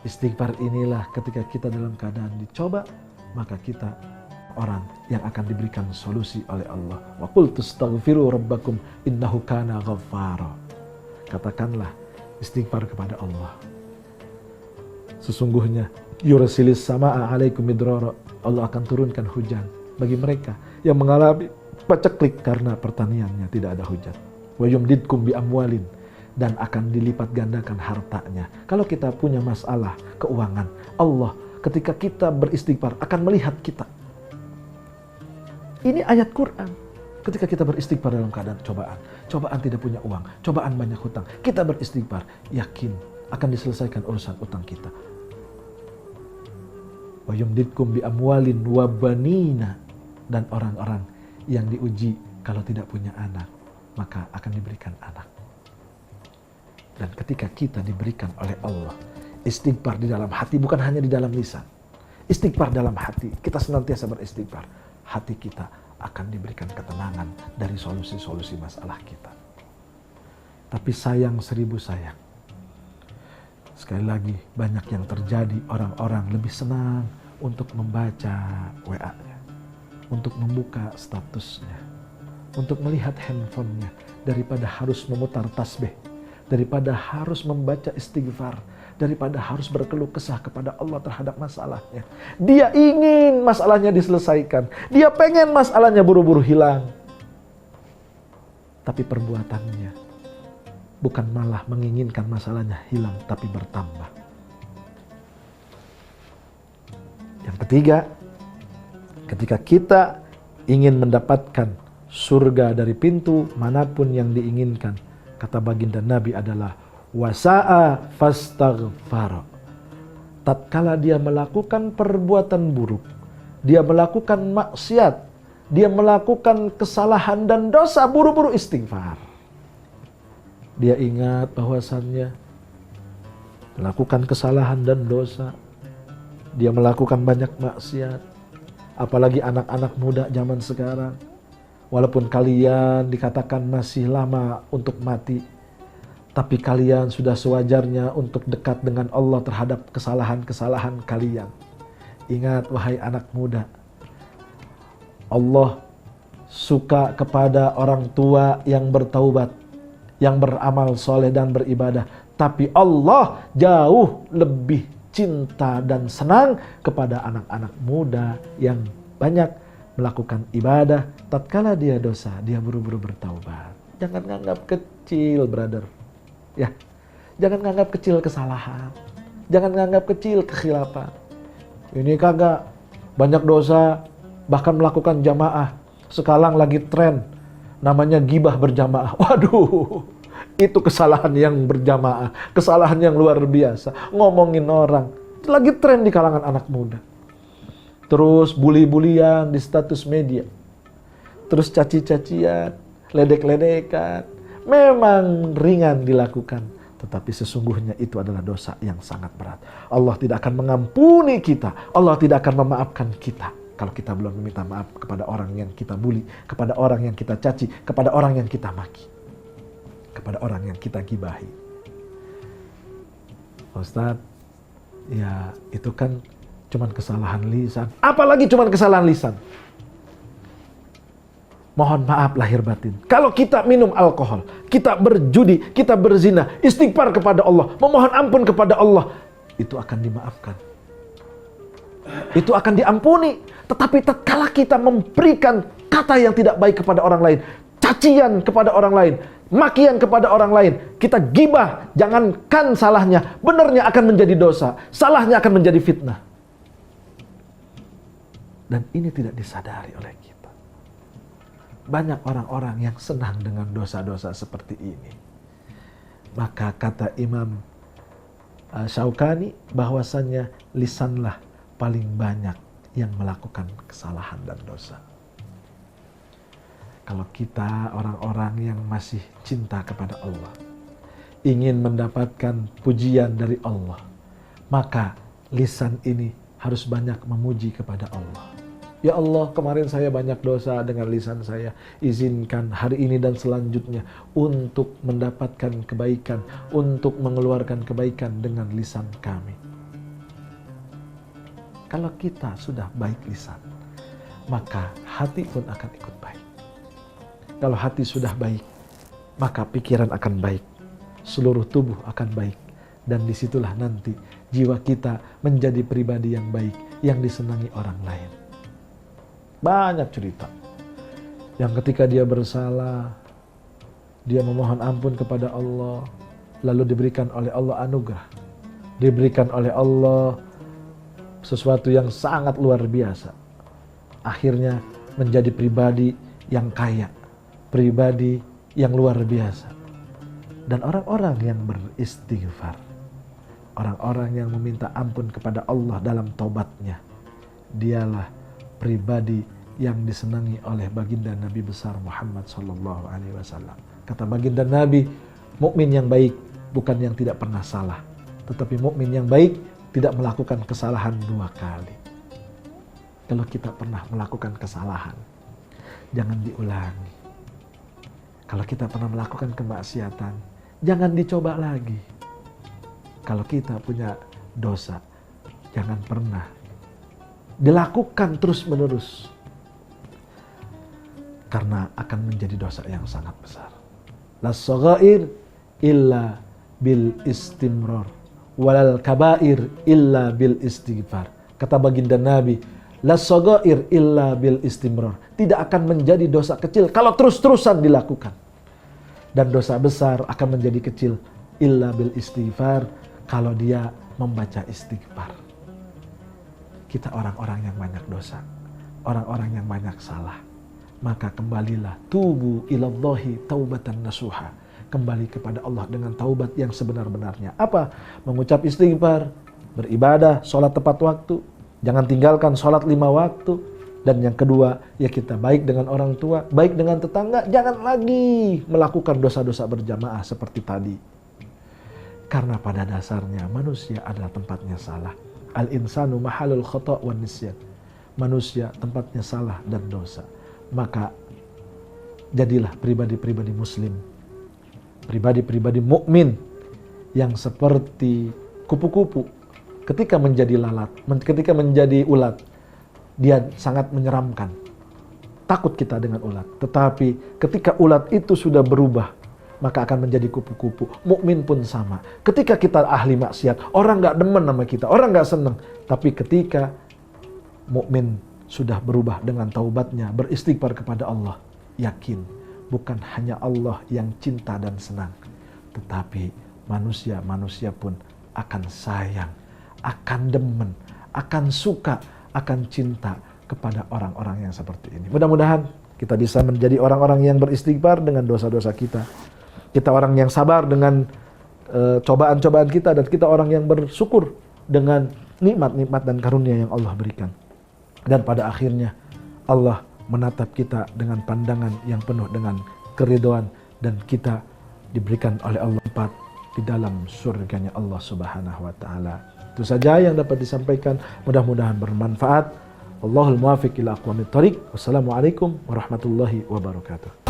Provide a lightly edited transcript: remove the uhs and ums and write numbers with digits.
Istighfar inilah ketika kita dalam keadaan dicoba, maka kita orang yang akan diberikan solusi oleh Allah. Wa qul tastaghfiru rabbakum innahu kana ghaffara. Katakanlah istighfar kepada Allah. Sesungguhnya yursilis samaa alaikum midrara. Allah akan turunkan hujan bagi mereka yang mengalami paceklik karena pertaniannya tidak ada hujan. Wa yumdidkum bi amwalin, dan akan dilipat gandakan hartanya. Kalau kita punya masalah keuangan, Allah ketika kita beristighfar akan melihat kita. Ini ayat Quran. Ketika kita beristighfar dalam keadaan cobaan, cobaan tidak punya uang, cobaan banyak hutang, kita beristighfar, yakin akan diselesaikan urusan utang kita. Wa yumdidkum bi amwalin wa banina, dan orang-orang yang diuji kalau tidak punya anak, maka akan diberikan anak. Dan ketika kita diberikan oleh Allah istighfar di dalam hati, bukan hanya di dalam lisan, istighfar dalam hati, kita senantiasa beristighfar, hati kita akan diberikan ketenangan dari solusi-solusi masalah kita. Tapi sayang 1000 sayang, sekali lagi banyak yang terjadi, orang-orang lebih senang untuk membaca WA-nya, untuk membuka statusnya, untuk melihat handphonenya, daripada harus memutar tasbih, daripada harus membaca istighfar, daripada harus berkeluh kesah kepada Allah terhadap masalahnya. Dia ingin masalahnya diselesaikan, dia pengen masalahnya buru-buru hilang, tapi perbuatannya bukan malah menginginkan masalahnya hilang, tapi bertambah. Yang ketiga, ketika kita ingin mendapatkan surga dari pintu manapun yang diinginkan, kata baginda Nabi adalah wasa'a fastaghfara. Tatkala dia melakukan perbuatan buruk, dia melakukan maksiat, dia melakukan kesalahan dan dosa, buru-buru istighfar. Dia ingat bahwasannya melakukan kesalahan dan dosa, dia melakukan banyak maksiat. Apalagi anak-anak muda zaman sekarang, walaupun kalian dikatakan masih lama untuk mati, tapi kalian sudah sewajarnya untuk dekat dengan Allah terhadap kesalahan-kesalahan kalian. Ingat wahai anak muda, Allah suka kepada orang tua yang bertaubat, yang beramal soleh dan beribadah. Tapi Allah jauh lebih cinta dan senang kepada anak-anak muda yang banyak melakukan ibadah. Tatkala dia dosa, dia buru-buru bertaubat. Jangan nganggap kecil, brother. Ya, jangan nganggap kecil kesalahan. Jangan nganggap kecil kekhilafan. Ini kagak banyak dosa, bahkan melakukan jamaah. Sekarang lagi tren namanya gibah berjamaah. Waduh, itu kesalahan yang berjamaah, kesalahan yang luar biasa. Ngomongin orang, itu lagi tren di kalangan anak muda. Terus bully-bulian di status media. Terus caci-cacian, ledek-ledekan. Memang ringan dilakukan, tetapi sesungguhnya itu adalah dosa yang sangat berat. Allah tidak akan mengampuni kita, Allah tidak akan memaafkan kita kalau kita belum meminta maaf kepada orang yang kita bully, kepada orang yang kita caci, kepada orang yang kita maki, kepada orang yang kita gibahi. Ustaz, ya itu kan cuman kesalahan lisan. Apalagi cuman kesalahan lisan. Mohon maaf lahir batin. Kalau kita minum alkohol, kita berjudi, kita berzina, istighfar kepada Allah, memohon ampun kepada Allah, itu akan dimaafkan. Itu akan diampuni. Tetapi tatkala kita memberikan kata yang tidak baik kepada orang lain, cacian kepada orang lain, makian kepada orang lain, kita gibah, jangankan salahnya, benarnya akan menjadi dosa, salahnya akan menjadi fitnah. Dan ini tidak disadari oleh kita. Banyak orang-orang yang senang dengan dosa-dosa seperti ini. Maka kata Imam Syaukani bahwasannya lisanlah paling banyak yang melakukan kesalahan dan dosa. Kalau kita orang-orang yang masih cinta kepada Allah, ingin mendapatkan pujian dari Allah, maka lisan ini harus banyak memuji kepada Allah. Ya Allah, kemarin saya banyak dosa dengan lisan saya. Izinkan hari ini dan selanjutnya untuk mendapatkan kebaikan, untuk mengeluarkan kebaikan dengan lisan kami. Kalau kita sudah baik lisan, maka hati pun akan ikut baik. Kalau hati sudah baik, maka pikiran akan baik, seluruh tubuh akan baik. Dan disitulah nanti jiwa kita menjadi pribadi yang baik, yang disenangi orang lain. Banyak cerita yang ketika dia bersalah, dia memohon ampun kepada Allah, lalu diberikan oleh Allah anugerah, diberikan oleh Allah sesuatu yang sangat luar biasa. Akhirnya menjadi pribadi yang kaya, pribadi yang luar biasa. Dan orang-orang yang beristighfar, orang-orang yang meminta ampun kepada Allah dalam taubatnya, dialah pribadi yang disenangi oleh baginda Nabi besar Muhammad SAW. Kata baginda Nabi, mukmin yang baik bukan yang tidak pernah salah, tetapi mukmin yang baik tidak melakukan kesalahan 2 kali. Kalau kita pernah melakukan kesalahan, jangan diulangi. Kalau kita pernah melakukan kemaksiatan, jangan dicoba lagi. Kalau kita punya dosa, jangan pernah dilakukan terus-menerus, karena akan menjadi dosa yang sangat besar. Las saghair illa bil istimrar, walal kabair illa bil istighfar. Kata baginda Nabi, las saghair illa bil istimrar. Tidak akan menjadi dosa kecil kalau terus-terusan dilakukan. Dan dosa besar akan menjadi kecil illa bil istighfar, kalau dia membaca istighfar. Kita orang-orang yang banyak dosa, orang-orang yang banyak salah. Maka kembalilah, tubu ilallahi taubatan nasuha. Kembali kepada Allah dengan taubat yang sebenar-benarnya. Apa? Mengucap istighfar, beribadah, sholat tepat waktu. Jangan tinggalkan sholat 5 waktu. Dan yang kedua, ya kita baik dengan orang tua, baik dengan tetangga. Jangan lagi melakukan dosa-dosa berjamaah seperti tadi. Karena pada dasarnya manusia adalah tempatnya salah. Al-insanu mahalul khata' wan nisyan. Manusia tempatnya salah dan dosa. Maka jadilah pribadi-pribadi muslim, pribadi-pribadi mukmin yang seperti kupu-kupu. Ketika menjadi lalat, ketika menjadi ulat, dia sangat menyeramkan. Takut kita dengan ulat. Tetapi ketika ulat itu sudah berubah, maka akan menjadi kupu-kupu. Mukmin pun sama. Ketika kita ahli maksiat, orang gak demen sama kita, orang gak seneng. Tapi ketika mukmin sudah berubah dengan taubatnya, beristighfar kepada Allah, yakin bukan hanya Allah yang cinta dan senang, tetapi manusia pun akan sayang, akan demen, akan suka, akan cinta kepada orang-orang yang seperti ini. Mudah-mudahan kita bisa menjadi orang-orang yang beristighfar dengan dosa-dosa kita. Kita orang yang sabar dengan cobaan-cobaan kita, dan kita orang yang bersyukur dengan nikmat-nikmat dan karunia yang Allah berikan. Dan pada akhirnya Allah menatap kita dengan pandangan yang penuh dengan keridhaan, dan kita diberikan oleh Allah tempat di dalam surganya Allah Subhanahu wa taala. Itu saja yang dapat disampaikan, mudah-mudahan bermanfaat. Wallahul muwaffiq ila aqwamit thoriq. Wassalamualaikum warahmatullahi wabarakatuh.